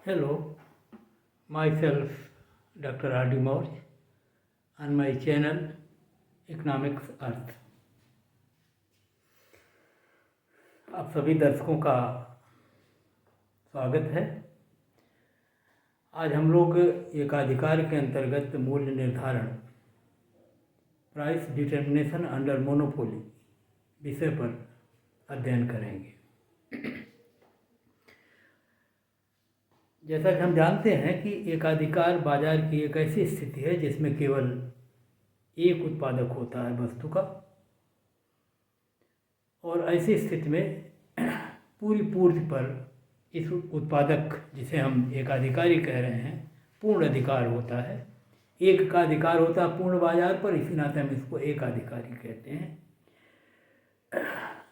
Hello, myself Dr. R. D. Mauj on my channel Economics Earth। आप सभी दर्शकों का स्वागत है। आज हम लोग एकाधिकार के अंतर्गत मूल्य निर्धारण प्राइस डिटर्मिनेशन अंडर मोनोपोली विषय पर अध्ययन करेंगे। जैसा कि हम जानते हैं कि एकाधिकार बाजार की एक ऐसी स्थिति है जिसमें केवल एक उत्पादक होता है वस्तु का, और ऐसी स्थिति में पूरी पूर्ति पर इस उत्पादक, जिसे हम एकाधिकारी कह रहे हैं, पूर्ण अधिकार होता है। एक का अधिकार होता है पूर्ण बाजार पर, इसी नाते हम इसको एकाधिकारी कहते हैं।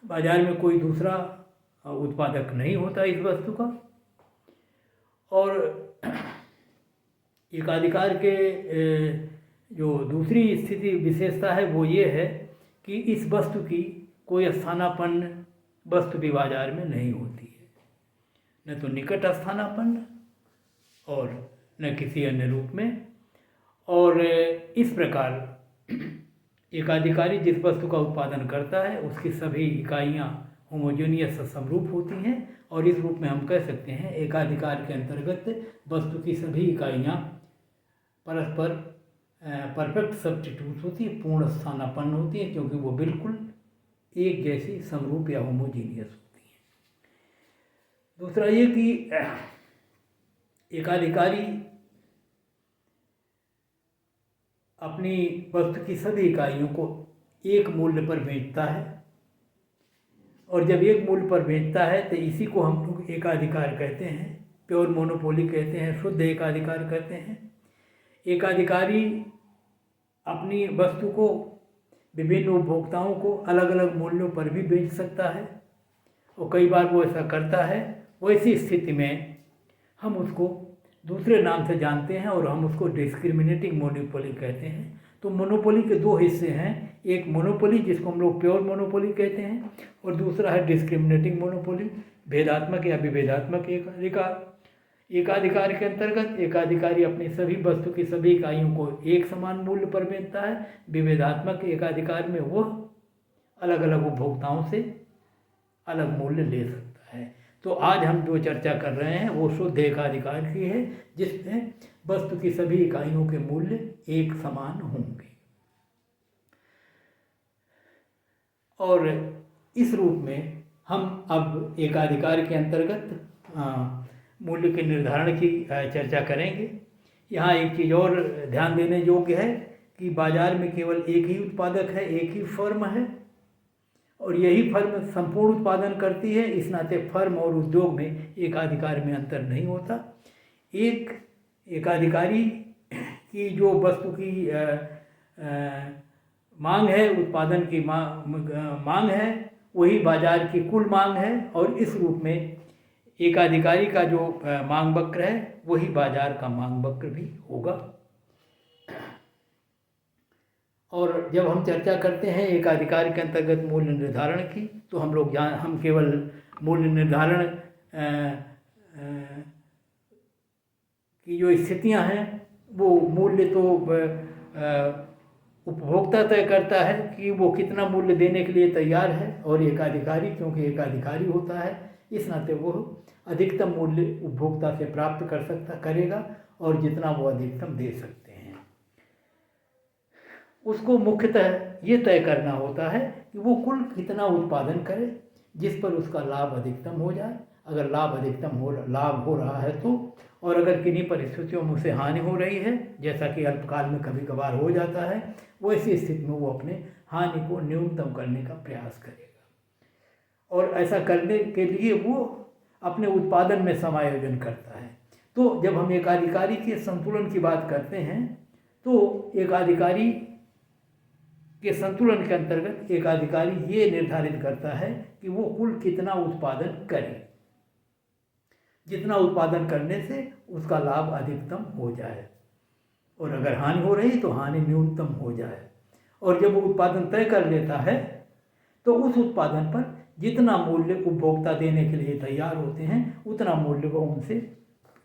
बाजार में कोई दूसरा उत्पादक नहीं होता इस वस्तु का। और एकाधिकार के जो दूसरी स्थिति विशेषता है वो ये है कि इस वस्तु की कोई स्थानापन्न वस्तु भी बाजार में नहीं होती है, न तो निकट स्थानापन्न और न किसी अन्य रूप में। और इस प्रकार एकाधिकारी जिस वस्तु का उत्पादन करता है उसकी सभी इकाइयाँ होमोजेनियस समरूप होती हैं, और इस रूप में हम कह सकते हैं एकाधिकार के अंतर्गत वस्तु की सभी इकाइयाँ परस्पर परफेक्ट सब्स्टिट्यूट होती है, पूर्ण स्थानापन्न होती हैं, क्योंकि वो बिल्कुल एक जैसी समरूप या होमोजीनियस होती हैं। दूसरा ये कि एकाधिकारी अपनी वस्तु की सभी इकाइयों को एक मूल्य पर बेचता है, और जब एक मूल्य पर बेचता है तो इसी को हम लोग एकाधिकार कहते हैं, प्योर मोनोपोली कहते हैं, शुद्ध एकाधिकार कहते हैं। एकाधिकारी अपनी वस्तु को विभिन्न उपभोक्ताओं को अलग अलग मूल्यों पर भी बेच सकता है, और कई बार वो ऐसा करता है। वैसी स्थिति में हम उसको दूसरे नाम से जानते हैं और हम उसको डिस्क्रिमिनेटिंग मोनोपोली कहते हैं। तो मोनोपोली के दो हिस्से हैं, एक मोनोपोली जिसको हम लोग प्योर मोनोपोली कहते हैं, और दूसरा है डिस्क्रिमिनेटिंग मोनोपोली, भेदात्मक या विभेदात्मक एकाधिकार। एकाधिकार के अंतर्गत एकाधिकारी अपनी सभी वस्तु की सभी इकाइयों को एक समान मूल्य पर बेचता है। विभेदात्मक एकाधिकार में वह अलग अलग उपभोक्ताओं से अलग मूल्य ले सकता है। तो आज हम जो चर्चा कर रहे हैं वो शुद्ध एकाधिकार की है, जिसमें वस्तु की सभी इकाइयों के मूल्य एक समान होंगे। और इस रूप में हम अब एकाधिकार के अंतर्गत मूल्य के निर्धारण की चर्चा करेंगे। यहाँ एक चीज़ और ध्यान देने योग्य है कि बाजार में केवल एक ही उत्पादक है, एक ही फर्म है, और यही फर्म संपूर्ण उत्पादन करती है। इस नाते फर्म और उद्योग में एकाधिकार में अंतर नहीं होता। एक एकाधिकारी की जो वस्तु की मांग है, उत्पादन की मांग है, वही बाजार की कुल मांग है, और इस रूप में एकाधिकारी का जो मांग वक्र है वही बाजार का मांग वक्र भी होगा। और जब हम चर्चा करते हैं एकाधिकार के अंतर्गत मूल्य निर्धारण की, तो हम केवल मूल्य निर्धारण की जो स्थितियां हैं वो मूल्य तो उपभोक्ता तय करता है कि वो कितना मूल्य देने के लिए तैयार है, और एकाधिकारी क्योंकि एकाधिकारी होता है इस नाते वो अधिकतम मूल्य उपभोक्ता से प्राप्त करेगा, और जितना वो अधिकतम दे सकते हैं उसको मुख्यतः ये तय करना होता है कि वो कुल कितना उत्पादन करे जिस पर उसका लाभ अधिकतम हो जाए। अगर लाभ हो रहा है तो, और अगर किन्हीं परिस्थितियों में उसे हानि हो रही है, जैसा कि अल्पकाल में कभी कभार हो जाता है, वैसी स्थिति में वो अपने हानि को न्यूनतम करने का प्रयास करेगा, और ऐसा करने के लिए वो अपने उत्पादन में समायोजन करता है। तो जब हम एकाधिकारी के संतुलन की बात करते हैं तो एकाधिकारी के संतुलन के अंतर्गत एकाधिकारी ये निर्धारित करता है कि वो कुल कितना उत्पादन करे, जितना उत्पादन करने से उसका लाभ अधिकतम हो जाए, और अगर हानि हो रही तो हानि न्यूनतम हो जाए। और जब वो उत्पादन तय कर लेता है तो उस उत्पादन पर जितना मूल्य उपभोक्ता देने के लिए तैयार होते हैं उतना मूल्य वो उनसे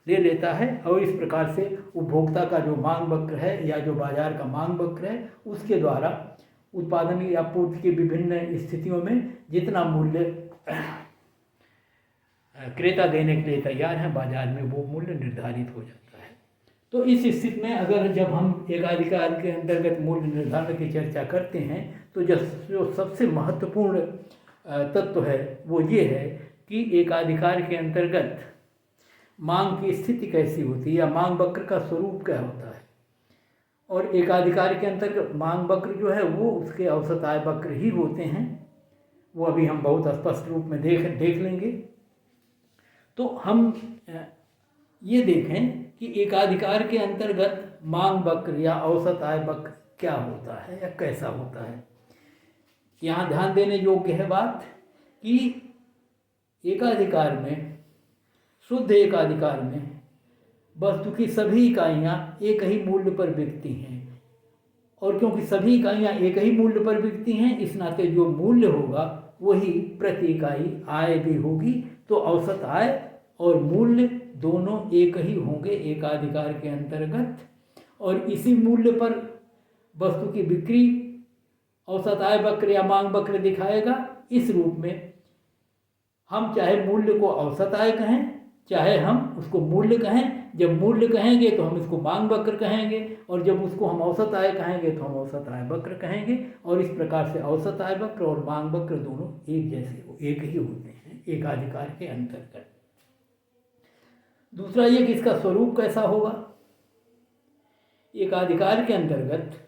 ले लेता है और इस प्रकार से उपभोक्ता का जो मांग वक्र है या जो बाजार का मांग वक्र है उसके द्वारा उत्पादन या आपूर्ति की विभिन्न स्थितियों में जितना मूल्य क्रेता देने के लिए तैयार है बाजार में वो मूल्य निर्धारित हो जाता है। तो इस स्थिति में अगर जब हम एकाधिकार के अंतर्गत मूल्य निर्धारण की चर्चा करते हैं तो जो सबसे महत्वपूर्ण तत्व है वो ये है कि एकाधिकार के अंतर्गत मांग की स्थिति कैसी होती है या मांग वक्र का स्वरूप क्या होता है। और एकाधिकार के अंतर्गत मांग वक्र जो है वो उसके औसत आय वक्र ही होते हैं, वो अभी हम बहुत स्पष्ट रूप में देख लेंगे। तो हम ये देखें कि एकाधिकार के अंतर्गत मांग वक्र या औसत आय वक्र क्या होता है या कैसा होता है। यहाँ ध्यान देने योग्य है बात कि एकाधिकार में, शुद्ध एकाधिकार में वस्तु की सभी इकाइयाँ एक ही मूल्य पर बिकती हैं और क्योंकि सभी इकाइयाँ एक ही मूल्य पर बिकती हैं इस नाते जो मूल्य होगा वही प्रति इकाई आय भी होगी। तो औसत आय और मूल्य दोनों एक ही होंगे एकाधिकार के अंतर्गत और इसी मूल्य पर वस्तु की बिक्री औसत आय वक्र या मांग वक्र दिखाएगा। इस रूप में हम चाहे मूल्य को औसत आय कहें चाहे हम उसको मूल्य कहें, जब मूल्य कहेंगे तो हम इसको मांग वक्र कहेंगे और जब उसको हम औसत आय कहेंगे तो हम औसत आय वक्र कहेंगे। और इस प्रकार से औसत आय वक्र और मांग वक्र दोनों एक जैसे एक ही होते हैं एकाधिकार के अंतर्गत। दूसरा ये कि इसका स्वरूप कैसा होगा। एकाधिकार के अंतर्गत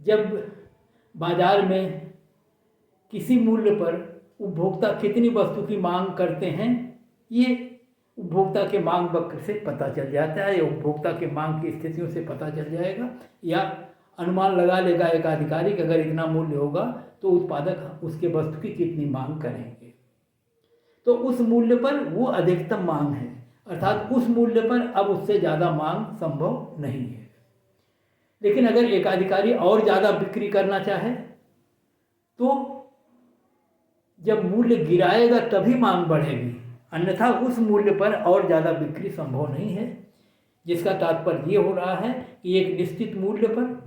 जब बाजार में किसी मूल्य पर उपभोक्ता कितनी वस्तु की मांग करते हैं ये उपभोक्ता के मांग वक्र से पता चल जाता है या उपभोक्ता के मांग की स्थितियों से पता चल जाएगा या अनुमान लगा लेगा एक अधिकारी कि अगर इतना मूल्य होगा तो उत्पादक उसके वस्तु की कितनी मांग करेंगे। तो उस मूल्य पर वो अधिकतम मांग है, अर्थात उस मूल्य पर अब उससे ज़्यादा मांग संभव नहीं है। लेकिन अगर एक अधिकारी और ज़्यादा बिक्री करना चाहे तो जब मूल्य गिराएगा तभी मांग बढ़ेगी, अन्यथा उस मूल्य पर और ज़्यादा बिक्री संभव नहीं है। जिसका तात्पर्य ये हो रहा है कि एक निश्चित मूल्य पर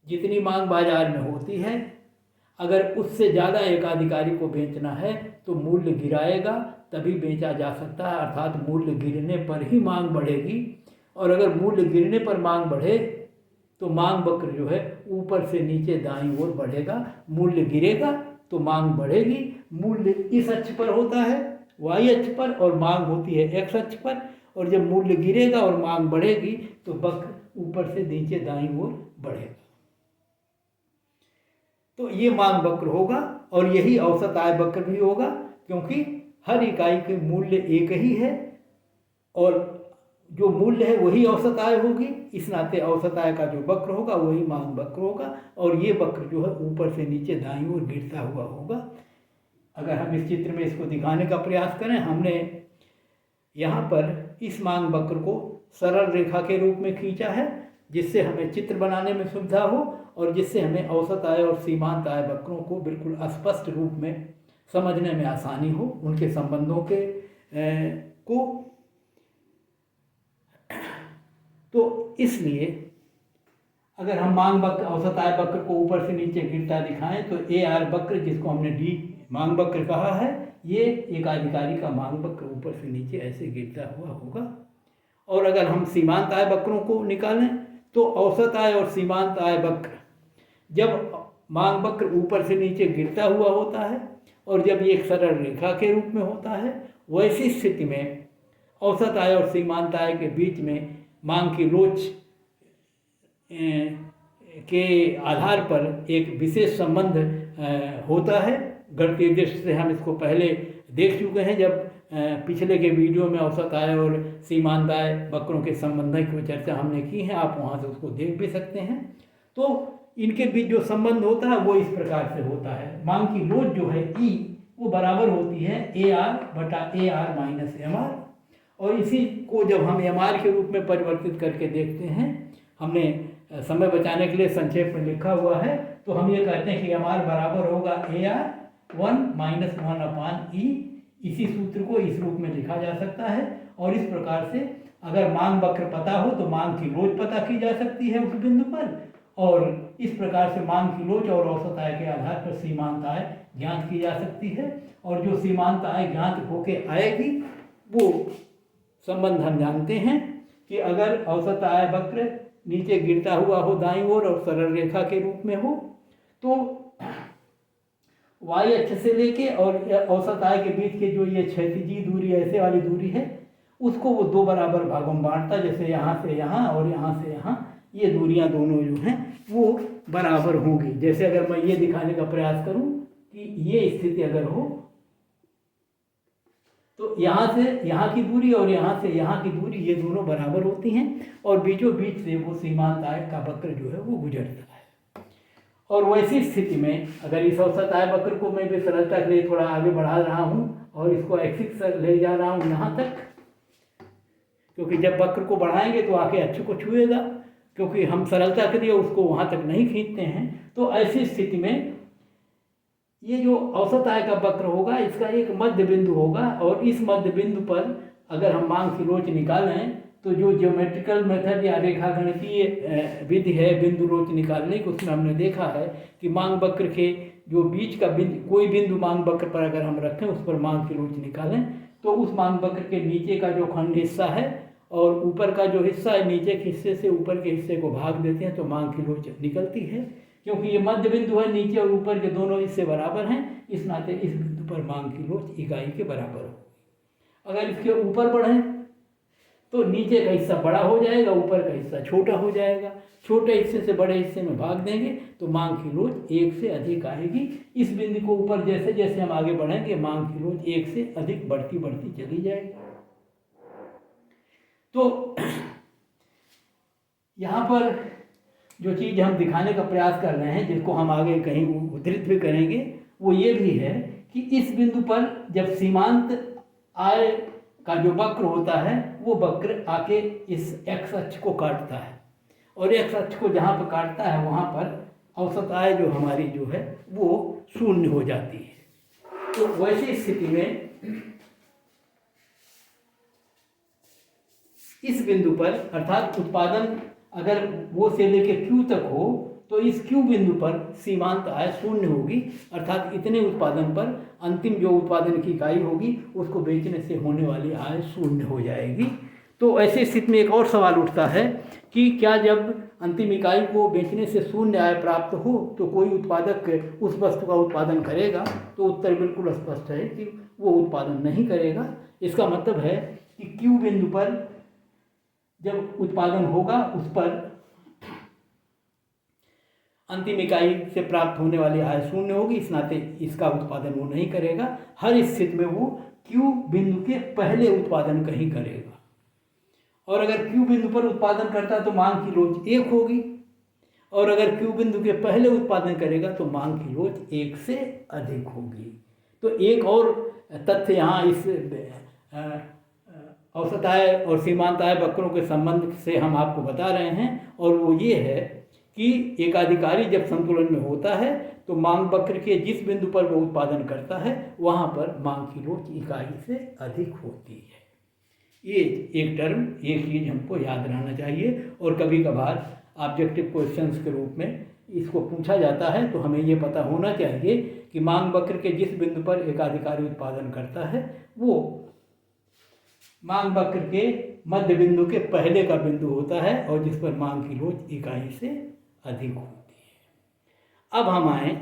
जितनी मांग बाजार में होती है अगर उससे ज़्यादा एकाधिकारी को बेचना है तो मूल्य गिराएगा तभी बेचा जा सकता है, अर्थात मूल्य गिरने पर ही मांग बढ़ेगी। और अगर मूल्य गिरने पर मांग बढ़े तो मांग वक्र जो है ऊपर से नीचे दाईं ओर बढ़ेगा। मूल्य गिरेगा तो मांग बढ़ेगी। मूल्य इस अक्ष पर होता है y अक्ष पर और मांग होती है x अक्ष पर, और जब मूल्य गिरेगा और मांग बढ़ेगी तो वक्र ऊपर से नीचे दाईं ओर बढ़ेगा। तो ये मांग वक्र होगा और यही औसत आय वक्र भी होगा क्योंकि हर इकाई के मूल्य एक ही है और जो मूल्य है वही औसत आय होगी। इस नाते औसत आय का जो वक्र होगा वही मांग वक्र होगा और ये वक्र जो है ऊपर से नीचे दाईं ओर गिरता हुआ होगा। अगर हम इस चित्र में इसको दिखाने का प्रयास करें, हमने यहाँ पर इस मांग वक्र को सरल रेखा के रूप में खींचा है जिससे हमें चित्र बनाने में सुविधा हो और जिससे हमें औसत आय और सीमांत आय वक्रों को बिल्कुल स्पष्ट रूप में समझने में आसानी हो, उनके संबंधों के को। तो इसलिए अगर हम मांग वक्र औसत आय वक्र को ऊपर से नीचे गिरता दिखाएं तो ए आर वक्र, जिसको हमने डी मांग वक्र कहा है, ये एकाधिकारी का मांग वक्र ऊपर से नीचे ऐसे गिरता हुआ होगा। और अगर हम सीमांत आय वक्रों को निकालें तो औसत आय और सीमांत आय वक्र जब मांग वक्र ऊपर से नीचे गिरता हुआ होता है और जब ये एक सरल रेखा के रूप में होता है, वैसी स्थिति में औसत आय और सीमांत आय के बीच में मांग की लोच के आधार पर एक विशेष संबंध होता है। गणितीय दृष्टि से हम इसको पहले देख चुके हैं जब पिछले के वीडियो में औसत आय और सीमांत आय वक्रों के संबंध की चर्चा हमने की है, आप वहाँ से उसको देख भी सकते हैं। तो इनके बीच जो संबंध होता है वो इस प्रकार से होता है। मांग की लोच जो है ई वो बराबर होती है ए आर बटा A R minus M R, और इसी को जब हम एम आर के रूप में परिवर्तित करके देखते हैं, हमने समय बचाने के लिए संक्षेप में लिखा हुआ है, तो हम ये कहते हैं कि एम आर बराबर होगा ए आर 1 - 1 अपान ई इसी सूत्र को इस रूप में लिखा जा सकता है। और इस प्रकार से अगर मांग वक्र पता हो तो मांग की लोच पता की जा सकती है उस बिंदु पर, और इस प्रकार से मांग की लोच और औसत आय के आधार पर सीमांत आय ज्ञात की जा सकती है। और जो सीमांत आय ज्ञात होके आएगी वो संबंध हम जानते हैं कि अगर औसत आय वक्र नीचे गिरता हुआ हो दाईं ओर और सरल रेखा के रूप में हो तो y अक्ष से लेके और औसत आय के बीच के जो ये क्षैतिजी दूरी ऐसे वाली दूरी है उसको वो दो बराबर भागों में बांटता, जैसे यहाँ से यहाँ और यहाँ से यहाँ, ये दूरियाँ दोनों जो हैं वो बराबर होंगी। जैसे अगर मैं ये दिखाने का प्रयास करूँ कि ये स्थिति अगर हो तो यहाँ से यहाँ की दूरी और यहाँ से यहाँ की दूरी ये दोनों बराबर होती हैं और बीचों बीच से वो सीमांत आय का वक्र जो है वो गुजरता है। और वैसी स्थिति में अगर इस औसत आय वक्र को मैं भी सरलता के लिए थोड़ा आगे बढ़ा रहा हूँ और इसको एक्सिस ले जा रहा हूँ यहाँ तक, क्योंकि जब वक्र को बढ़ाएंगे तो आके अक्ष को छुएगा, क्योंकि हम सरलता के लिए उसको वहाँ तक नहीं खींचते हैं। तो ऐसी स्थिति में ये जो औसत आय का वक्र होगा इसका एक मध्य बिंदु होगा और इस मध्य बिंदु पर अगर हम मांग की लोच निकालें तो जो ज्योमेट्रिकल मेथड या रेखागणितीय विधि है बिंदु लोच निकालने की, उसमें हमने देखा है कि मांग वक्र के जो बीच का बिंदु, कोई बिंदु मांग वक्र पर अगर हम रखें उस पर मांग की लोच निकालें तो उस मांग वक्र के नीचे का जो खंड हिस्सा है और ऊपर का जो हिस्सा है नीचे के हिस्से से ऊपर के हिस्से को भाग देते हैं तो मांग की लोच निकलती है। क्योंकि ये मध्य बिंदु है, नीचे और ऊपर के दोनों हिस्से बराबर हैं, इस नाते इस बिंदु पर मांग की लोच इकाई के बराबर हो। अगर इसके ऊपर बढ़ें तो नीचे का हिस्सा बड़ा हो जाएगा, ऊपर का हिस्सा छोटा हो जाएगा। छोटे हिस्से से बड़े हिस्से में भाग देंगे तो मांग की लोच एक से अधिक आएगी। इस बिंदु को ऊपर जैसे जैसे हम आगे बढ़ेंगे मांग की लोच एक से अधिक बढ़ती बढ़ती चली जाएगी। तो यहाँ पर जो चीज़ हम दिखाने का प्रयास कर रहे हैं, जिसको हम आगे कहीं उद्धृत भी करेंगे, वो ये भी है कि इस बिंदु पर जब सीमांत आय का जो वक्र होता है वो वक्र आके इस x अक्ष को काटता है और x अक्ष को जहाँ पर काटता है वहाँ पर औसत आय जो हमारी जो है वो शून्य हो जाती है। तो वैसी स्थिति में इस बिंदु पर अर्थात उत्पादन अगर वो से लेके Q तक हो तो इस Q बिंदु पर सीमांत आय शून्य होगी, अर्थात इतने उत्पादन पर अंतिम जो उत्पादन की इकाई होगी उसको बेचने से होने वाली आय शून्य हो जाएगी। तो ऐसी स्थिति में एक और सवाल उठता है कि क्या जब अंतिम इकाई को बेचने से शून्य आय प्राप्त हो तो कोई उत्पादक उस वस्तु का उत्पादन करेगा? तो उत्तर बिल्कुल स्पष्ट है कि वो उत्पादन नहीं करेगा। इसका मतलब है कि Q बिंदु पर जब उत्पादन होगा उस पर अंतिम इकाई से प्राप्त होने वाली आय शून्य होगी, इस नाते इसका उत्पादन वो नहीं करेगा। हर स्थिति में वो Q बिंदु के पहले उत्पादन कहीं करेगा और अगर Q बिंदु पर उत्पादन करता तो मांग की लोच 1 होगी और अगर Q बिंदु के पहले उत्पादन करेगा तो मांग की लोच 1 से अधिक होगी। तो एक और तथ्य यहाँ इस औसत आय और सीमांत आय वक्रों के संबंध से हम आपको बता रहे हैं और वो ये है कि एकाधिकारी जब संतुलन में होता है तो मांग वक्र के जिस बिंदु पर वो उत्पादन करता है वहाँ पर मांग की लोच इकाई से अधिक होती है। ये एक टर्म, एक चीज़ हमको याद रहना चाहिए और कभी कभार ऑब्जेक्टिव क्वेश्चंस के रूप में इसको पूछा जाता है तो हमें ये पता होना चाहिए कि मांग वक्र के जिस बिंदु पर एकाधिकारी उत्पादन करता है वो मांग वक्र के मध्य बिंदु के पहले का बिंदु होता है और जिस पर मांग की लोच इकाई से अधिक होती है। अब हम आए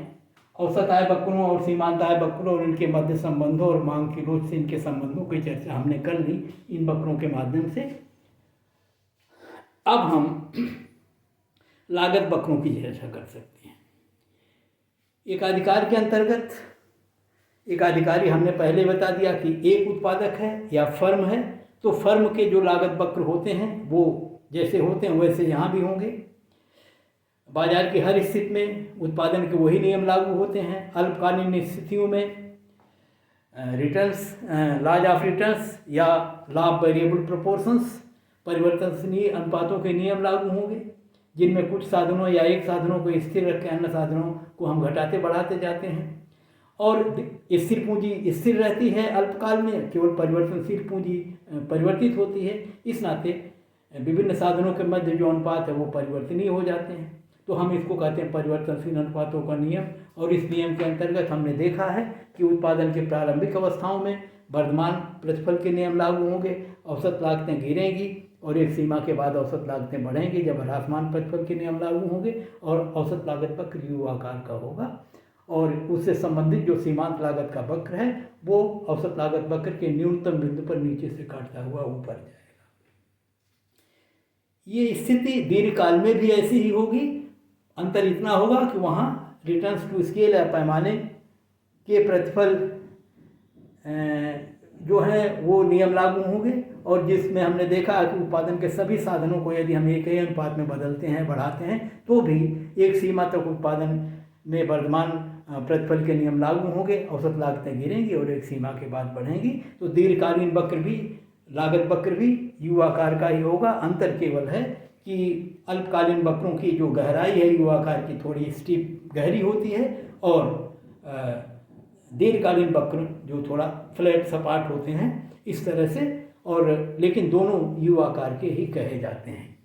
औसत आय वक्रों और सीमांत आय वक्रों और इनके मध्य संबंधों और मांग की लोच से इनके संबंधों की चर्चा हमने कर ली इन वक्रों के माध्यम से। अब हम लागत वक्रों की चर्चा कर सकते हैं। एकाधिकार के अंतर्गत एकाधिकारी हमने पहले बता दिया कि एक उत्पादक है या फर्म है तो फर्म के जो लागत वक्र होते हैं वो जैसे होते हैं वैसे यहाँ भी होंगे। बाजार की हर स्थिति में उत्पादन के वही नियम लागू होते हैं। अल्पकालीन स्थितियों में रिटर्न्स, लॉज ऑफ रिटर्न्स या लॉ ऑफ वेरिएबल प्रोपोर्शंस, परिवर्तनशील अनुपातों के नियम लागू होंगे जिनमें कुछ साधनों या एक साधनों को स्थिर रख के अन्य साधनों को हम घटाते बढ़ाते जाते हैं। और स्थिर पूंजी स्थिर रहती है अल्पकाल में, केवल परिवर्तनशील पूंजी परिवर्तित होती है। इस नाते विभिन्न साधनों के मध्य जो अनुपात है वो परिवर्तनीय हो जाते हैं। तो हम इसको कहते हैं परिवर्तनशील अनुपातों का नियम। और इस नियम के अंतर्गत हमने देखा है कि उत्पादन के प्रारंभिक अवस्थाओं में वर्तमान प्रतिफल के नियम लागू होंगे, औसत लागतें गिरेंगी और एक सीमा के बाद औसत लागतें बढ़ेंगी जब ह्रासमान प्रतिफल के नियम लागू होंगे और औसत लागत वक्र यू आकार का होगा। और उससे संबंधित जो सीमांत लागत का वक्र है वो औसत लागत वक्र के न्यूनतम बिंदु पर नीचे से काटता हुआ ऊपर जाएगा। ये स्थिति दीर्घकाल में भी ऐसी ही होगी। अंतर इतना होगा कि वहाँ रिटर्न्स टू स्केल या पैमाने के प्रतिफल जो है वो नियम लागू होंगे, और जिसमें हमने देखा कि उत्पादन के सभी साधनों को यदि हम एक ही अनुपात में बदलते हैं बढ़ाते हैं तो भी एक सीमा तक उत्पादन में वर्तमान प्रतिफल के नियम लागू होंगे, औसत लागतें गिरेंगी और एक सीमा के बाद बढ़ेंगी। तो दीर्घकालीन वक्र भी लागत वक्र भी यू आकार का ही होगा। अंतर केवल है कि अल्पकालीन वक्रों की जो गहराई है यू आकार की थोड़ी स्टीप गहरी होती है और दीर्घकालीन वक्र जो थोड़ा फ्लैट सपाट होते हैं इस तरह से, और लेकिन दोनों यू आकार के ही कहे जाते हैं।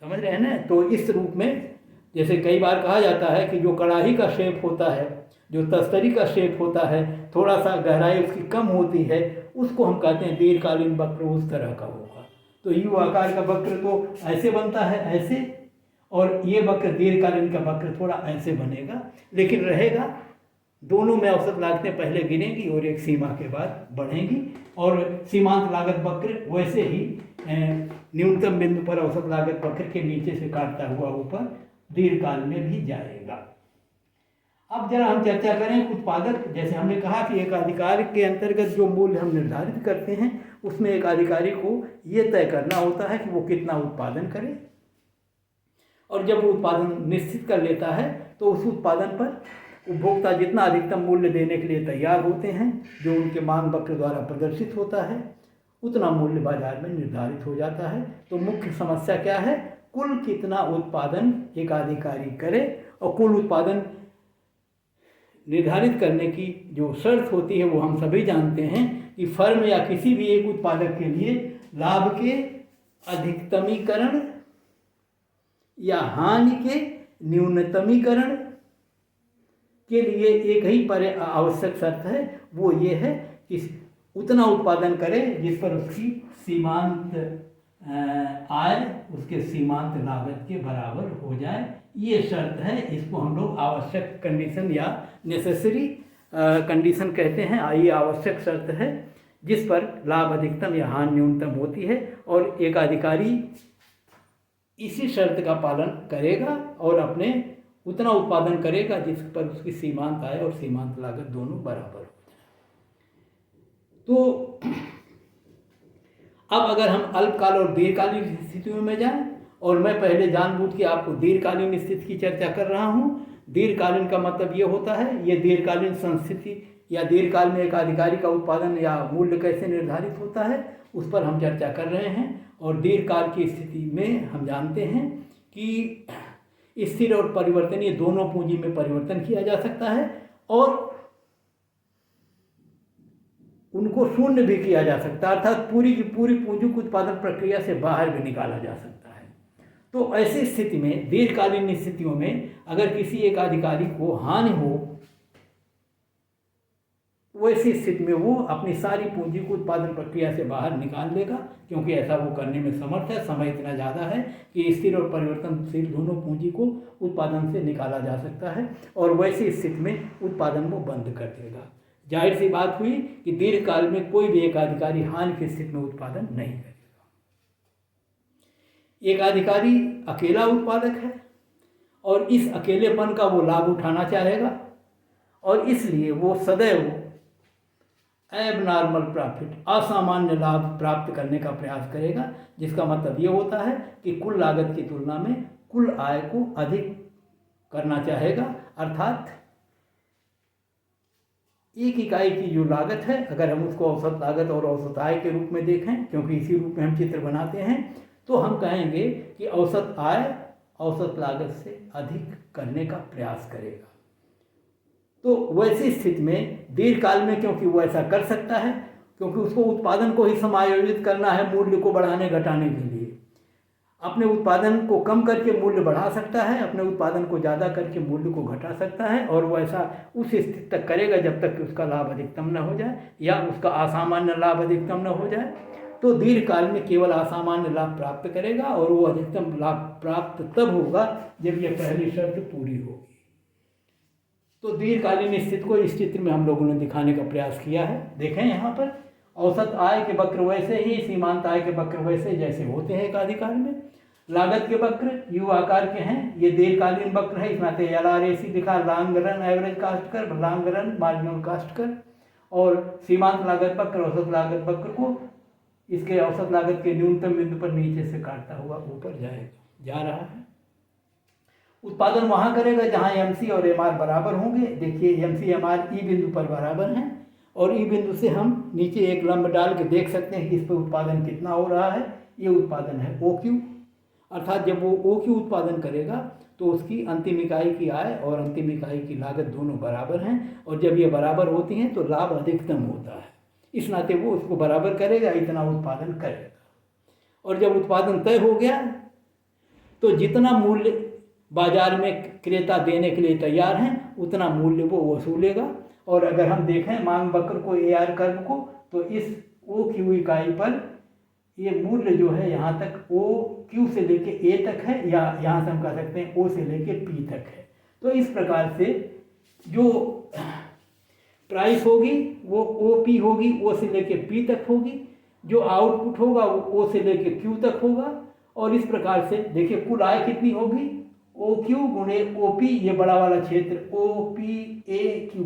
समझ रहे हैं ना? तो इस रूप में जैसे कई बार कहा जाता है कि जो कड़ाही का शेप होता है, जो तस्तरी का शेप होता है, थोड़ा सा गहराई उसकी कम होती है, उसको हम कहते हैं दीर्घकालीन वक्र उस तरह का होगा। तो यू आकार का वक्र तो ऐसे बनता है ऐसे, और ये वक्र दीर्घकालीन का वक्र थोड़ा ऐसे बनेगा, लेकिन रहेगा दोनों में औसत लागतें पहले गिरेंगी और एक सीमा के बाद बढ़ेंगी। और सीमांत लागत वक्र वैसे ही न्यूनतम बिंदु पर औसत लागत वक्र के नीचे से काटता हुआ ऊपर दीर्घकाल में भी जाएगा। अब जरा हम चर्चा करें उत्पादक। जैसे हमने कहा कि एक अधिकारी के अंतर्गत जो मूल्य हम निर्धारित करते हैं उसमें एक अधिकारी को ये तय करना होता है कि वो कितना उत्पादन करे, और जब वो उत्पादन निश्चित कर लेता है तो उस उत्पादन पर उपभोक्ता जितना अधिकतम मूल्य देने के लिए तैयार होते हैं, जो उनके मांग वक्र द्वारा प्रदर्शित होता है, उतना मूल्य बाजार में निर्धारित हो जाता है। तो मुख्य समस्या क्या है? कुल कितना उत्पादन एक अधिकारी करे, और कुल उत्पादन निर्धारित करने की जो शर्त होती है वो हम सभी जानते हैं कि फर्म या किसी भी एक उत्पादक के लिए लाभ के अधिकतमीकरण या हानि के न्यूनतमीकरण के लिए एक ही आवश्यक शर्त है, वो ये है कि उतना उत्पादन करे जिस पर उसकी सीमांत आय उसके सीमांत लागत के बराबर हो जाए। ये शर्त है, इसको हम लोग आवश्यक कंडीशन या नेसेसरी कंडीशन कहते हैं। ये आवश्यक शर्त है जिस पर लाभ अधिकतम या हानि न्यूनतम होती है, और एक अधिकारी इसी शर्त का पालन करेगा और अपने उतना उत्पादन करेगा जिस पर उसकी सीमांत आय और सीमांत लागत दोनों बराबर हो जाए। तो अब अगर हम अल्पकाल और दीर्घकालीन स्थितियों में जाएं, और मैं पहले जानबूझ के आपको दीर्घकालीन स्थिति की चर्चा कर रहा हूँ। दीर्घकालीन का मतलब ये होता है, ये दीर्घकालीन संस्थिति या दीर्घकाल में एक अधिकारी का उत्पादन या मूल्य कैसे निर्धारित होता है उस पर हम चर्चा कर रहे हैं। और दीर्घकाल की स्थिति में हम जानते हैं कि स्थिर और परिवर्तनीय दोनों पूंजी में परिवर्तन किया जा सकता है, और उनको शून्य भी किया जा सकता है, अर्थात पूरी की पूरी पूंजी को उत्पादन प्रक्रिया से बाहर भी निकाला जा सकता है। तो ऐसी स्थिति में दीर्घकालीन स्थितियों में अगर किसी एक अधिकारी को हानि हो, वैसी स्थिति में वो अपनी सारी पूंजी को उत्पादन प्रक्रिया से बाहर निकाल लेगा, क्योंकि ऐसा वो करने में समर्थ है। समय इतना ज़्यादा है कि स्थिर और परिवर्तनशील दोनों पूंजी को उत्पादन से निकाला जा सकता है, और वैसी स्थिति में उत्पादन वो बंद कर देगा। जाहिर सी बात हुई कि दीर्घकाल में कोई भी एक अधिकारी हानि की स्थिति में उत्पादन नहीं करेगा। एक अधिकारी अकेला उत्पादक है और इस अकेलेपन का वो लाभ उठाना चाहेगा, और इसलिए वो सदैव एबनॉर्मल प्रॉफिट असामान्य लाभ प्राप्त करने का प्रयास करेगा, जिसका मतलब ये होता है कि कुल लागत की तुलना में कुल आय को अधिक करना चाहेगा। अर्थात एक इकाई की जो लागत है, अगर हम उसको औसत लागत और औसत आय के रूप में देखें, क्योंकि इसी रूप में हम चित्र बनाते हैं, तो हम कहेंगे कि औसत आय औसत लागत से अधिक करने का प्रयास करेगा। तो वैसी स्थिति में दीर्घकाल में क्योंकि वो ऐसा कर सकता है, क्योंकि उसको उत्पादन को ही समायोजित करना है मूल्य को बढ़ाने घटाने के लिए। अपने उत्पादन को कम करके मूल्य बढ़ा सकता है, अपने उत्पादन को ज़्यादा करके मूल्य को घटा सकता है, और वो ऐसा उस स्थिति तक करेगा जब तक कि उसका लाभ अधिकतम न हो जाए या उसका असामान्य लाभ अधिकतम न हो जाए। तो दीर्घकाल में केवल असामान्य लाभ प्राप्त करेगा, और वो अधिकतम लाभ प्राप्त तब होगा जब यह पहली शर्त पूरी होगी। तो दीर्घकालीन स्थिति को इस चित्र में हम लोगों ने दिखाने का प्रयास किया है। देखें यहाँ पर औसत आय के वक्र वैसे ही, सीमांत आय के वक्र वैसे जैसे होते हैं एक अधिकार में। लागत के वक्र यू आकार के हैं, ये दीर्घकालीन वक्र है, इसमें आते LRAC दिखा, लॉन्ग रन एवरेज कास्ट कर, लॉन्ग रन मार्जिनल कास्ट कर। और सीमांत लागत वक्र औसत लागत वक्र को इसके औसत लागत के न्यूनतम बिंदु पर नीचे से काटता हुआ ऊपर जा रहा है। उत्पादन वहाँ करेगा जहाँ MC और MR बराबर होंगे। देखिए MC MR ई बिंदु पर बराबर हैं, और ई बिंदु से हम नीचे एक लंब डाल के देख सकते हैं कि इस पर उत्पादन कितना हो रहा है। ये उत्पादन है OQ, अर्थात जब वो OQ उत्पादन करेगा तो उसकी अंतिम इकाई की आय और अंतिम इकाई की लागत दोनों बराबर हैं, और जब ये बराबर होती हैं तो लाभ अधिकतम होता है। इस नाते वो उसको बराबर करेगा, इतना उत्पादन करेगा। और जब उत्पादन तय हो गया तो जितना मूल्य बाजार में क्रेता देने के लिए तैयार हैं उतना मूल्य वो वसूलेगा। और अगर हम देखें मांग वक्र को, AR कर्व को, तो इस OQ इकाई पर ये मूल्य जो है यहाँ तक OQ से लेके A तक है, या यहाँ से हम कह सकते हैं O से लेके P तक है। तो इस प्रकार से जो प्राइस होगी वो OP होगी, O से लेके P तक होगी। जो आउटपुट होगा वो O से लेके Q तक होगा। और इस प्रकार से देखिए कुल आय कितनी होगी, OQ गुणे OP, ये बड़ा वाला क्षेत्र OPAQ।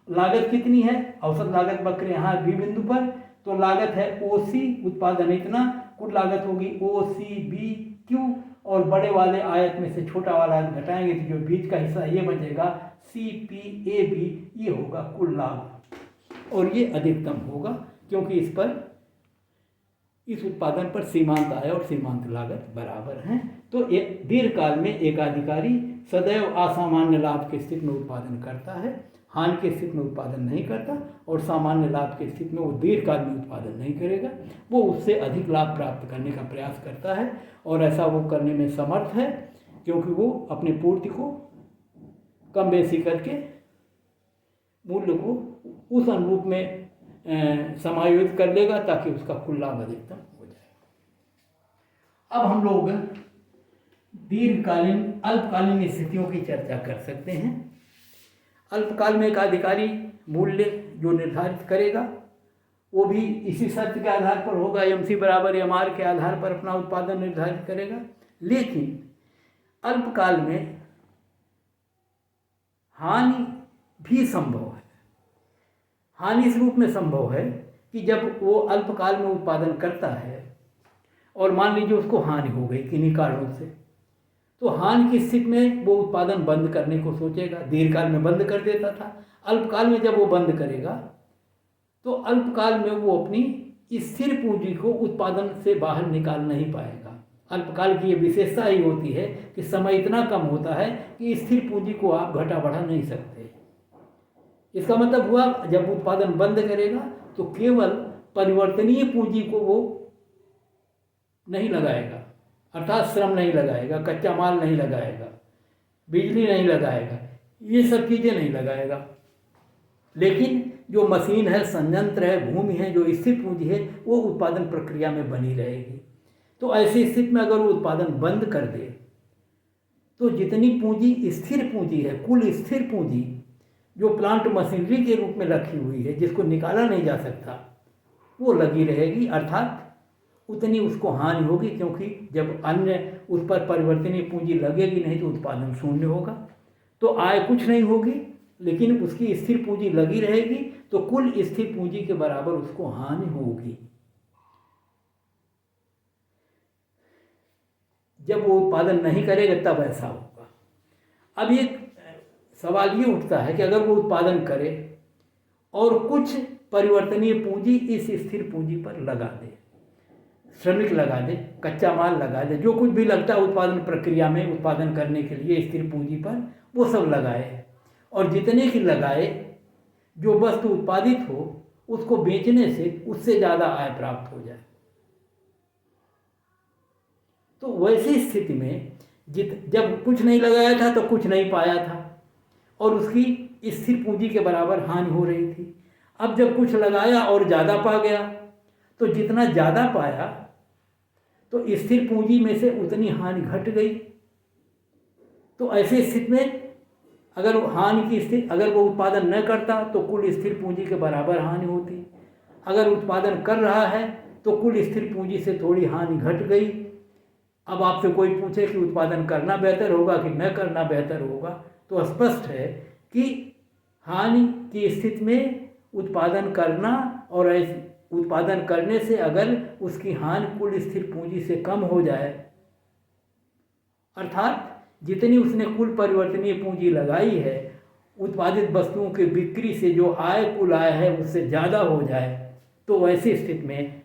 लागत कितनी है, औसत लागत वक्र यहाँ B बिंदु पर, तो लागत है OC, उत्पादन इतना, कुल लागत होगी OCBQ, और बड़े वाले आयत में से छोटा वाला घटाएंगे तो जो बीच का हिस्सा ये बचेगा CPAB, ये होगा कुल लाभ। और ये अधिकतम होगा क्योंकि इस उत्पादन पर सीमांत आय और सीमांत लागत बराबर हैं। तो दीर्घकाल में एकाधिकारी सदैव असामान्य लाभ की स्थिति में उत्पादन करता है, हानि की स्थिति में उत्पादन नहीं करता, और सामान्य लाभ की स्थिति में वो दीर्घकाल में उत्पादन नहीं करेगा। वो उससे अधिक लाभ प्राप्त करने का प्रयास करता है, और ऐसा वो करने में समर्थ है क्योंकि वो अपनी पूर्ति को कम बेसी करके मूल्य को उस अनुरूप में समायोजित कर लेगा ताकि उसका कुल लाभ अधिकतम हो जाए। अब हम लोग दीर्घकालीन अल्पकालीन स्थितियों की चर्चा कर सकते हैं। अल्पकाल में एक अधिकारी मूल्य जो निर्धारित करेगा वो भी इसी शर्त के आधार पर होगा, MC बराबर MR के आधार पर अपना उत्पादन निर्धारित करेगा। लेकिन अल्पकाल में हानि भी संभव है। हानि इस रूप में संभव है कि जब वो अल्पकाल में उत्पादन करता है और मान लीजिए उसको हानि हो गई किन्हीं कारणों से, तो हानि की स्थिति में वो उत्पादन बंद करने को सोचेगा। दीर्घकाल में बंद कर देता था, अल्पकाल में जब वो बंद करेगा तो अल्पकाल में वो अपनी स्थिर पूंजी को उत्पादन से बाहर निकाल नहीं पाएगा। अल्पकाल की ये विशेषता ही होती है कि समय इतना कम होता है कि स्थिर पूंजी को आप घटा बढ़ा नहीं सकते। इसका मतलब हुआ जब उत्पादन बंद करेगा तो केवल परिवर्तनीय पूंजी को वो नहीं लगाएगा, अर्थात श्रम नहीं लगाएगा, कच्चा माल नहीं लगाएगा, बिजली नहीं लगाएगा, ये सब चीज़ें नहीं लगाएगा। लेकिन जो मशीन है, संयंत्र है, भूमि है, जो स्थिर पूंजी है, वो उत्पादन प्रक्रिया में बनी रहेगी। तो ऐसी स्थिति में अगर वो उत्पादन बंद कर दे तो जितनी पूंजी स्थिर पूंजी है, कुल स्थिर पूंजी जो प्लांट मशीनरी के रूप में रखी हुई है, जिसको निकाला नहीं जा सकता, वो लगी रहेगी, अर्थात उतनी उसको हानि होगी। क्योंकि जब अन्य उस पर परिवर्तनीय पूंजी लगेगी नहीं तो उत्पादन शून्य होगा, तो आय कुछ नहीं होगी। लेकिन उसकी स्थिर पूंजी लगी रहेगी तो कुल स्थिर पूंजी के बराबर उसको हानि होगी। जब वो उत्पादन नहीं करेगा तब ऐसा होगा। अब एक सवाल ये उठता है कि अगर वो उत्पादन करे और कुछ परिवर्तनीय पूंजी इस स्थिर पूंजी पर लगा दे, श्रमिक लगा दे, कच्चा माल लगा दे, जो कुछ भी लगता है उत्पादन प्रक्रिया में उत्पादन करने के लिए स्थिर पूंजी पर, वो सब लगाए, और जितने की लगाए जो वस्तु उत्पादित हो उसको बेचने से उससे ज़्यादा आय प्राप्त हो जाए। तो वैसी स्थिति में जब कुछ नहीं लगाया था तो कुछ नहीं पाया था और उसकी स्थिर पूंजी के बराबर हानि हो रही थी। अब जब कुछ लगाया और ज़्यादा पा गया तो जितना ज़्यादा पाया तो स्थिर पूंजी में से उतनी हानि घट गई। तो ऐसी स्थिति में अगर हानि की स्थिति अगर वो उत्पादन न करता तो कुल स्थिर पूंजी के बराबर हानि होती। अगर उत्पादन कर रहा है तो कुल स्थिर पूंजी से थोड़ी हानि घट गई। अब आपसे कोई पूछे कि उत्पादन करना बेहतर होगा कि न करना बेहतर होगा तो स्पष्ट है कि हानि की स्थिति में उत्पादन करना और ऐसे उत्पादन करने से अगर उसकी हानि कुल स्थिर पूंजी से कम हो जाए, अर्थात जितनी उसने कुल परिवर्तनीय पूंजी लगाई है उत्पादित वस्तुओं की बिक्री से जो आय कुल आय है उससे ज़्यादा हो जाए, तो ऐसी स्थिति में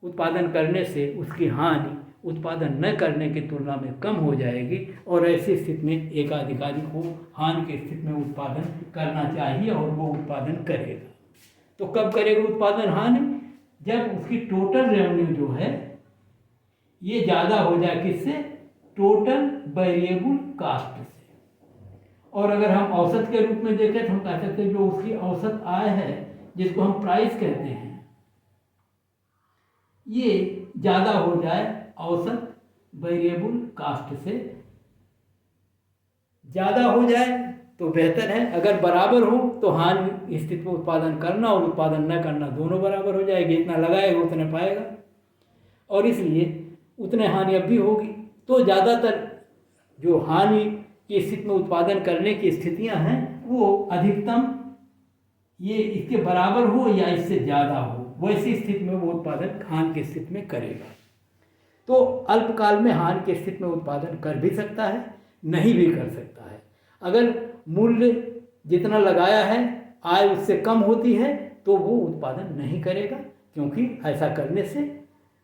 उत्पादन करने से उसकी हानि उत्पादन न करने की तुलना में कम हो जाएगी। और ऐसी स्थिति में एक अधिकारी को हानि की स्थिति में उत्पादन करना चाहिए और वो उत्पादन करेगा। तो कब करेगा उत्पादन हानि? जब उसकी टोटल रेवेन्यू जो है ये ज़्यादा हो जाए। किससे? टोटल वेरिएबल कास्ट से। और अगर हम औसत के रूप में देखें तो हम कह सकते हैं जो उसकी औसत आय है जिसको हम प्राइस कहते हैं ये ज़्यादा हो जाए औसत वेरिएबल कास्ट से। ज़्यादा हो जाए तो बेहतर है, अगर बराबर हो तो हानि स्थिति में उत्पादन करना और उत्पादन न करना दोनों बराबर हो जाएगी। इतना लगाएगा उतना पाएगा और इसलिए उतने हानि अब भी होगी। तो ज़्यादातर जो हानि की स्थिति में उत्पादन करने की स्थितियां हैं वो अधिकतम ये इसके बराबर हो या इससे ज़्यादा हो, वैसी स्थिति में वो उत्पादन हानि की स्थिति में करेगा। तो अल्पकाल में हानि की स्थिति में उत्पादन कर भी सकता है, नहीं भी कर सकता है। अगर मूल्य जितना लगाया है आय उससे कम होती है तो वो उत्पादन नहीं करेगा, क्योंकि ऐसा करने से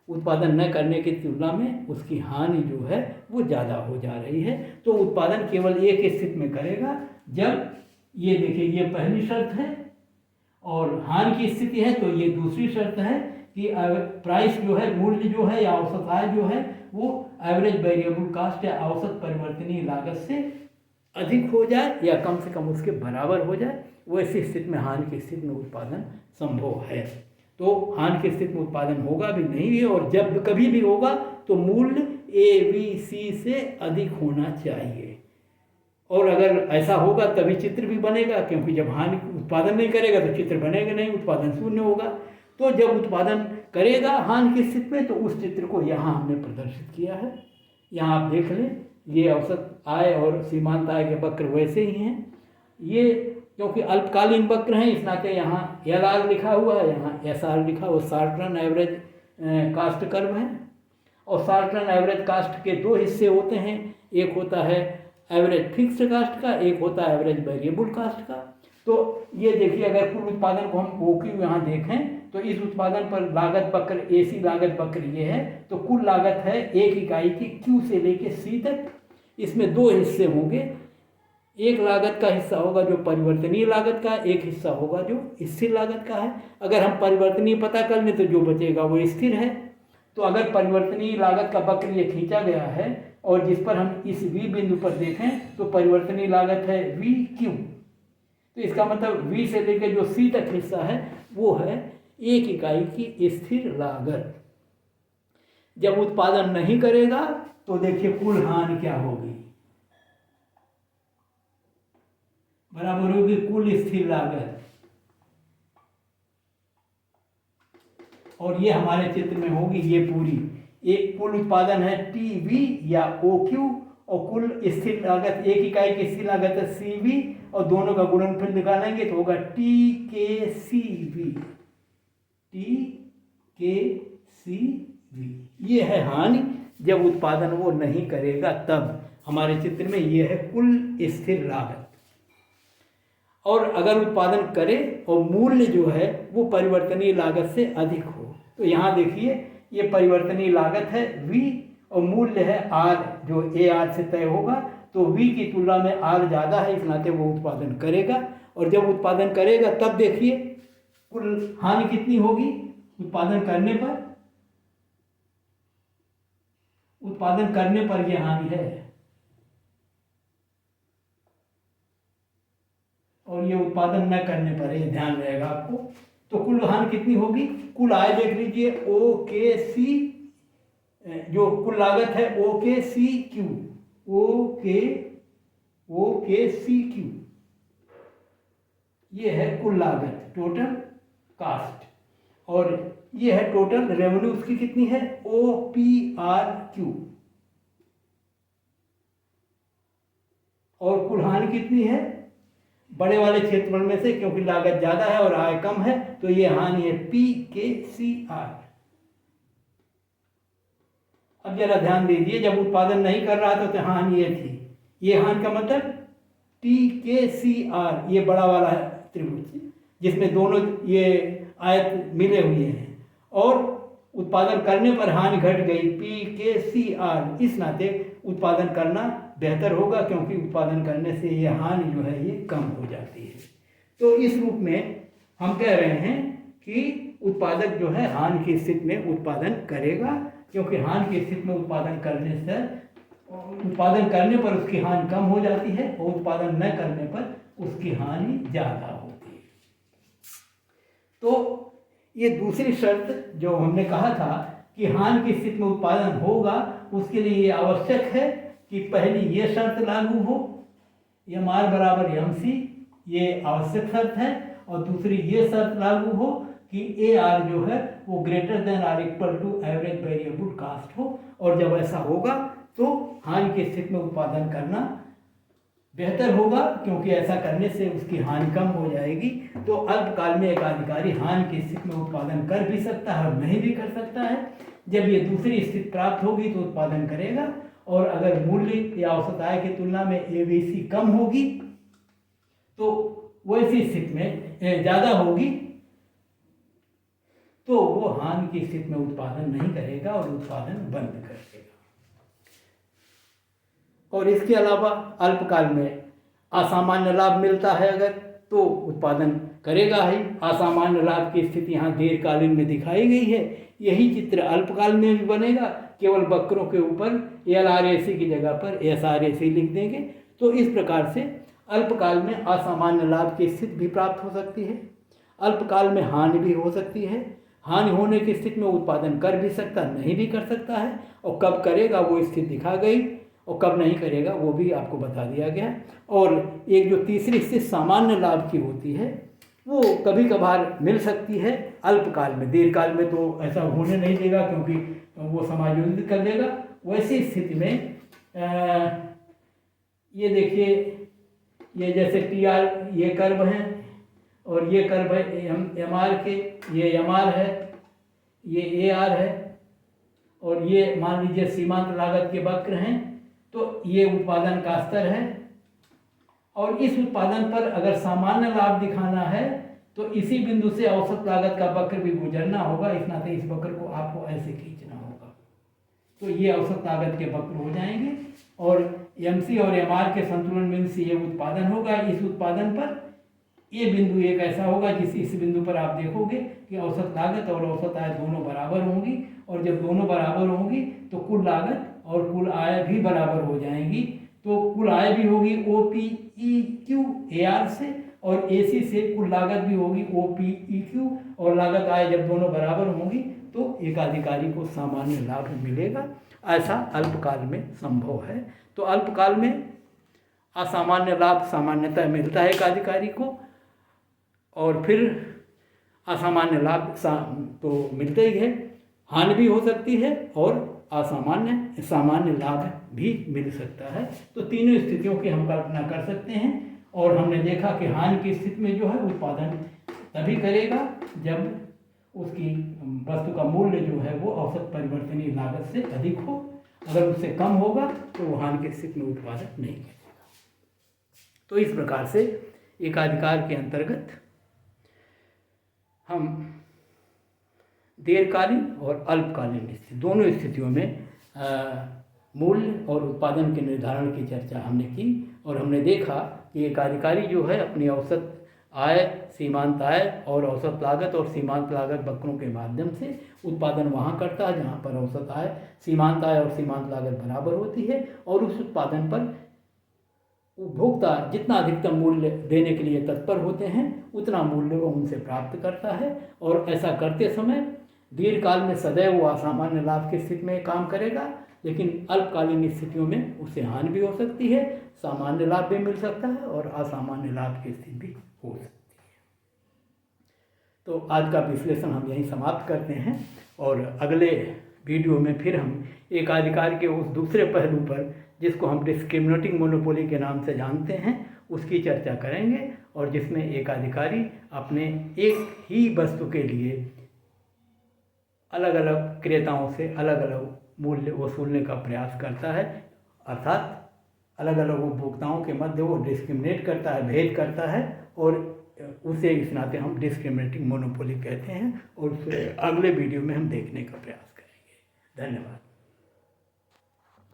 उत्पादन न करने की तुलना में उसकी हानि जो है वो ज़्यादा हो जा रही है। तो उत्पादन केवल एक स्थिति में करेगा जब ये देखिए ये पहली शर्त है और हानि की स्थिति है तो ये दूसरी शर्त है कि प्राइस जो है मूल्य जो है या औसत आय जो है वो एवरेज वेरिएबल कास्ट या औसत परिवर्तनीय लागत से अधिक हो जाए या कम से कम उसके बराबर हो जाए। वैसी स्थिति में हानि की स्थिति में उत्पादन संभव है। तो हानि की स्थिति में उत्पादन होगा भी नहीं भी, और जब कभी भी होगा तो मूल्य ABC से अधिक होना चाहिए। और अगर ऐसा होगा तभी चित्र भी बनेगा, क्योंकि जब हानि उत्पादन नहीं करेगा तो चित्र बनेगा नहीं, उत्पादन शून्य होगा। तो जब उत्पादन करेगा हानि की स्थिति में तो उस चित्र को यहाँ हमने प्रदर्शित किया है। यहाँ आप देख लें, ये औसत आय और सीमांत आय के वक्र वैसे ही हैं। ये क्योंकि अल्पकालीन वक्र हैं इस नाते यहाँ LR लिखा हुआ है, यहाँ SR लिखा हुआ, short run average cost curve है। और शॉर्ट रन एवरेज कास्ट के दो हिस्से होते हैं, एक होता है एवरेज फिक्स्ड कास्ट का, एक होता है एवरेज वेरिएबल कास्ट का। तो ये देखिए अगर कुल उत्पादन को हम OQ यहाँ देखें तो इस उत्पादन पर लागत वक्र AC लागत वक्र ये है। तो कुल लागत है एक इकाई की Q से लेके C तक। इसमें दो हिस्से होंगे, एक लागत का हिस्सा होगा जो परिवर्तनीय लागत का, एक हिस्सा होगा जो स्थिर लागत का है। अगर हम परिवर्तनीय पता कर लें तो जो बचेगा वो स्थिर है। तो अगर परिवर्तनीय लागत का वक्र ये खींचा गया है और जिस पर हम इस V बिंदु पर देखें तो परिवर्तनीय लागत है VQ, तो इसका मतलब V से लेकर जो C तक हिस्सा है वो है एक इकाई की स्थिर लागत। जब उत्पादन नहीं करेगा तो देखिए कुल हानि क्या होगी, बराबर होगी कुल स्थिर लागत। और ये हमारे चित्र में होगी ये पूरी, एक कुल उत्पादन है TV या OQ और कुल स्थिर लागत एक इकाई की स्थिर लागत है CV और दोनों का गुणनफल निकालेंगे तो होगा TKCV। ये है हानि जब उत्पादन वो नहीं करेगा तब। हमारे चित्र में ये है कुल स्थिर लागत। और अगर उत्पादन करे और मूल्य जो है वो परिवर्तनीय लागत से अधिक हो, तो यहाँ देखिए ये परिवर्तनीय लागत है V और मूल्य है R जो AR से तय होगा। तो V की तुलना में R ज़्यादा है, इस नाते वो उत्पादन करेगा। और जब उत्पादन करेगा तब देखिए कुल हानि कितनी होगी उत्पादन करने पर। उत्पादन करने पर यह हानि है और ये उत्पादन न करने पर, ये ध्यान रहेगा आपको। तो कुल हानि कितनी होगी, कुल आय देख लीजिए OKC, जो कुल लागत है OKCQ, OKCQ, ये है कुल लागत, टोटल कास्ट। और ये है टोटल रेवेन्यू, उसकी कितनी है OPRQ। और कुल हानि कितनी है बड़े वाले क्षेत्रफल में से, क्योंकि लागत ज्यादा है और आय कम है, तो ये हानि है PKCR। अब जरा ध्यान दीजिए, जब उत्पादन नहीं कर रहा था तो हानि ये थी, ये हानि का मतलब TKCR, ये बड़ा वाला है त्रिभुज जिसमें दोनों ये आयत मिले हुए हैं, और उत्पादन करने पर हानि घट गई PKCR। इस नाते उत्पादन करना बेहतर होगा, क्योंकि उत्पादन करने से ये हानि जो है ये कम हो जाती है। तो इस रूप में हम कह रहे हैं कि उत्पादक जो है हानि की स्थिति में उत्पादन करेगा, क्योंकि हानि की स्थिति में उत्पादन करने से उत्पादन करने पर उसकी हानि कम हो जाती है और उत्पादन न करने पर उसकी हानि ज़्यादा होती है। तो ये दूसरी शर्त जो हमने कहा था कि हानि की स्थिति में उत्पादन होगा, उसके लिए ये आवश्यक है कि पहली ये शर्त लागू हो, MR बराबर MC, ये आवश्यक शर्त है। और दूसरी ये शर्त लागू हो कि AR जो है वो greater than or equal to average variable cost हो। और जब ऐसा होगा तो हानि की स्थिति में उत्पादन करना बेहतर होगा, क्योंकि ऐसा करने से उसकी हानि कम हो जाएगी। तो अल्पकाल में एक अधिकारी हानि की स्थिति में उत्पादन कर भी सकता है और नहीं भी कर सकता है। जब ये दूसरी स्थिति प्राप्त होगी तो उत्पादन करेगा, और अगर मूल्य या औसत आय की तुलना में ABC कम होगी तो वैसी स्थिति में ज़्यादा होगी तो वो हानि की स्थिति में उत्पादन नहीं करेगा और उत्पादन बंद कर देगा। और इसके अलावा अल्पकाल में असामान्य लाभ मिलता है अगर, तो उत्पादन करेगा ही। असामान्य लाभ की स्थिति यहाँ दीर्घकालीन में दिखाई गई है। यही चित्र अल्पकाल में भी बनेगा, केवल वक्रों के ऊपर LRAC की जगह पर SRAC लिख देंगे। तो इस प्रकार से अल्पकाल में असामान्य लाभ की स्थिति भी प्राप्त हो सकती है, अल्पकाल में हानि भी हो सकती है। हानि होने की स्थिति में उत्पादन कर भी सकता, नहीं भी कर सकता है, और कब करेगा वो स्थिति दिखा गई, और कब नहीं करेगा वो भी आपको बता दिया गया। और एक जो तीसरी स्थिति सामान्य लाभ की होती है, वो कभी कभार मिल सकती है अल्पकाल में, दीर्घकाल में तो ऐसा होने नहीं देगा, क्योंकि वो समायोजित कर देगा। वैसी स्थिति में ये देखिए, ये जैसे TR ये कर्व हैं और ये कर्व है MR के, ये MR है, ये AR है, और ये मान लीजिए सीमांत लागत के वक्र हैं। तो ये उत्पादन का स्तर है, और इस उत्पादन पर अगर सामान्य लाभ दिखाना है तो इसी बिंदु से औसत लागत का वक्र भी गुजरना होगा। इस नाते इस वक्र को आपको ऐसे खींचना होगा, तो ये औसत लागत के वक्र हो जाएंगे, और MC और MR के संतुलन बिंदु से ये उत्पादन होगा। इस उत्पादन पर ये बिंदु एक ऐसा होगा इस बिंदु पर आप देखोगे कि औसत लागत और औसत आय दोनों बराबर होंगी, और जब दोनों बराबर होंगी तो कुल लागत और कुल आय भी बराबर हो जाएंगी। तो कुल आय भी होगी OPEQ AR से, और AC से कुल लागत भी होगी OPEQ, और लागत आय जब दोनों बराबर होंगी तो एक अधिकारी को सामान्य लाभ मिलेगा। ऐसा अल्पकाल में संभव है। तो अल्पकाल में असामान्य लाभ सामान्यतः मिलता है एक अधिकारी को, और फिर असामान्य लाभ तो मिलते ही है, हानि भी हो सकती है और सामान्य लाभ भी मिल सकता है। तो तीनों स्थितियों की हम कल्पना कर सकते हैं। और हमने देखा कि हानि की स्थिति में जो है उत्पादन तभी करेगा जब उसकी वस्तु का मूल्य जो है वो औसत परिवर्तनीय लागत से अधिक हो। अगर उससे कम होगा तो वो हानि की स्थिति में उत्पादन नहीं करेगा। तो इस प्रकार से एकाधिकार के अंतर्गत हम दीर्घकालीन और अल्पकालीन स्थिति दोनों स्थितियों में मूल्य और उत्पादन के निर्धारण की चर्चा हमने की और हमने देखा कि एक अधिकारी जो है अपनी औसत आय, सीमांत आय और औसत लागत और सीमांत लागत वक्रों के माध्यम से उत्पादन वहाँ करता है जहाँ पर औसत आय, सीमांत आय और सीमांत लागत बराबर होती है और उस उत्पादन पर उपभोक्ता जितना अधिकतम मूल्य देने के लिए तत्पर होते हैं उतना मूल्य वो उनसे प्राप्त करता है। और ऐसा करते समय दीर्घकाल में सदैव वो असामान्य लाभ की स्थिति में काम करेगा, लेकिन अल्पकालीन स्थितियों में उससे हानि भी हो सकती है, सामान्य लाभ भी मिल सकता है और असामान्य लाभ की स्थिति भी हो सकती है। तो आज का विश्लेषण हम यहीं समाप्त करते हैं और अगले वीडियो में फिर हम एक अधिकार के उस दूसरे पहलू पर जिसको हम डिस्क्रिमिनेटिंग मोनोपोली के नाम से जानते हैं उसकी चर्चा करेंगे और जिसमें एक अधिकारी अपने एक ही वस्तु के लिए अलग अलग क्रेताओं से अलग अलग मूल्य वसूलने का प्रयास करता है, अर्थात अलग अलग उपभोक्ताओं के मध्य वो डिस्क्रिमिनेट करता है, भेद करता है और उसे इस नाते हम डिस्क्रिमिनेटिंग मोनोपोली कहते हैं और उसे अगले वीडियो में हम देखने का प्रयास करेंगे। धन्यवाद।